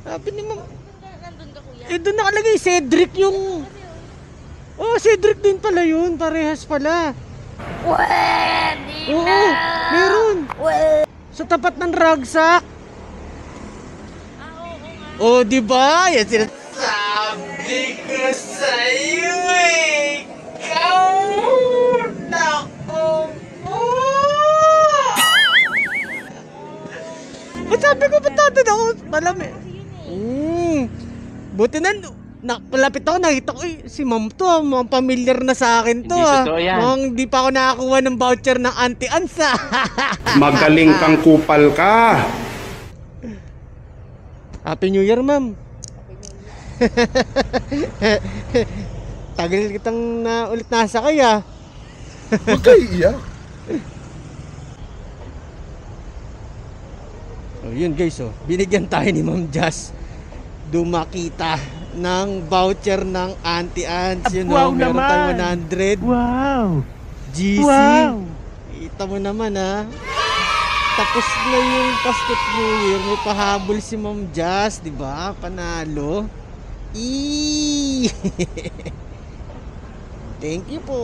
Sabi ni Ma'am. Nandun ka kuya. Eh, doon nakalagay Cedric yung... Oh, Cedric din pala yun. Parehas pala. Pwede Oo, na. meron. Sa tapat ng ragsak. Oo nga. Oh, di ba? Yan sinasabi ko sa'yo eh. Ikaw! Naku po! Ba't sabi ko, ba't natin ako? Malami. Buti na, palapit ako, nakita ko eh, si Ma'am to, mga familiar na sa akin to. Hindi totoo yan. Mukhang di pa ako nakakuha ng voucher ng Auntie Ans. Magaling kang kupal ka. Happy New Year, Ma'am. Tagal kitang na ulit nasakay ah. Huwag kayo iyak. Oh, yun guys, oh. Binigyan tayo ni Ma'am Jazz. Dumakita ng voucher ng Auntie Ans. Yun, Wow, meron naman. tayong 100 Wow! GC. Wow! Kita mo naman ha. Tapos na yung Pasko New Year, may pahabol si Ma'am Jazz, di ba? Panalo. Thank you po.